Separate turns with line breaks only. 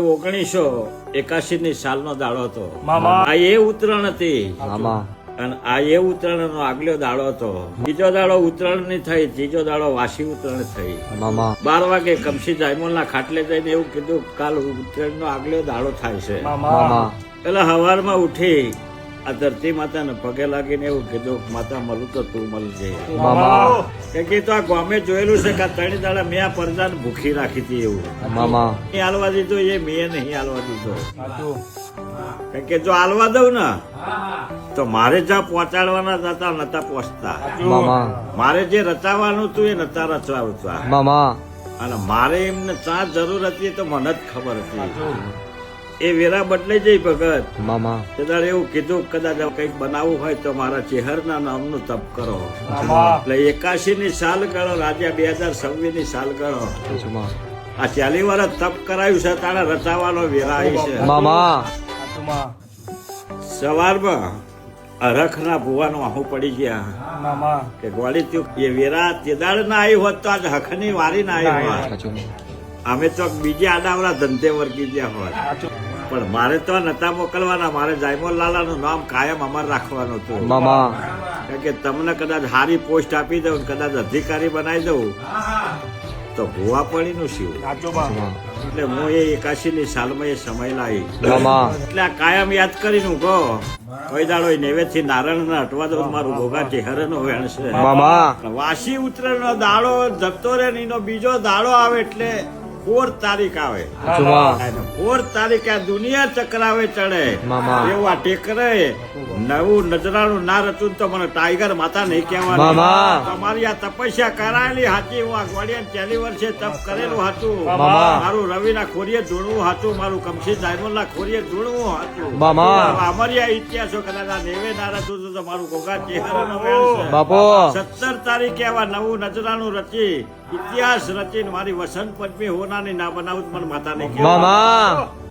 1981 સાલનો દાડો હતો. આ એ ઉત્તરાયણ હતી અને આ એ ઉત્તરાયણ નો આગલો દાડો હતો. બીજો દાડો ઉત્તરાયણ ની થઈ, ત્રીજો દાડો વાસી ઉત્તરાયણ થઈ. 12 વાગે કમસી જાયમોલ ના ખાટલે જઈને એવું કીધું કાલ ઉત્તરાયણ નો આગલો દાડો થાય છે. પેલા સવારમાં ઉઠી આ ધરતી માતા ને પગે લાગીને એવું કીધું માતા મળું તો તું મળજે. કે તો આ ગામે જોયેલું છે કે 3 દાડા મેં આ પરદાન ભૂખી રાખી હતી એવું હાલવા દીધો, એ મેં નહીં હાલવા દીધો. કે જો હાલવા દઉં ને તો મારે જ્યાં પહોંચાડવાના હતા નતા પહોંચતા, મારે જે રચાવાનું હતું એ નતા રચાવતા, અને મારે એમને ચા જરૂર હતી તો મને જ ખબર હતી. એ વેરા બદલાઈ જઈ ભગત. ત્યારે એવું કીધું કદાચ કઈક બનાવવું હોય તો મારા ચેહરના નામનું તપ કરો. એટલે 81 ની સાલ ગણો, રાજા 2026 ની સાલ ગણો. આ 40 વર્ષ તપ કરાયું છે તારે રચાવાનો વેરા આવી છે. સવારમાં અરખના ભુવાનું આહું પડી ગયા કે ગોળી તું એ વેરા તેદાડ ના આવી હોત તો આજ હખની વારી ના આવી હોત, અમે તો બીજે આડાવડા ધંધે વર્ગી ગયા હોત. પણ મારે તો નતા મોકલવાના, મારે જાયમોલ લાલા નું નામ કાયમ અમારે રાખવાનું હતું. કારણ કે તમને કદાચ સારી પોસ્ટ આપી દઉં, કદાચ અધિકારી બનાવી દઉં તો ભુવા પડી નું શું. એટલે હું એ 81 ની સાલમાં એ સમય લાવી. એટલે આ કાયમ યાદ કરીને કહો કોઈ દાડો નેવે થી નારાયણ ને હટવા દઉં મારું ઘોઘા ચહેર નો વેણ છે. વાસી ઉત્તરાયણ નો દાડો જતો રે, એનો બીજો દાડો આવે એટલે 4 તારીખ આવે. 4 તારીખ આ દુનિયા ચક્રાવે ચડે એવું આ ટેકરે નવું નજરાણું ના રચું તો મને ટાઈગર માતા નહીં કહેવાનું. તમારી આ તપસ્યા કરાયેલી હાચી, હું આ ગોળિયા 40 વર્ષે તપ કરેલું હતું. મારું રવિના ખોરીએ જોડવું હતું, મારું કમસી જાયમોલ ના ખોરીએ જોડવું હતું. અમારી આ ઇતિહાસો કદાચ આ નેવે ના રચું તો મારું ઘોઘા ચહેરાનો વેણ છે. 17 તારીખે આવા નવું નજરાણું રચી ઇતિહાસ રચીને મારી વસંત પંચમી હોનાની ના બનાવું મને માતા નહીં કહેવાનું.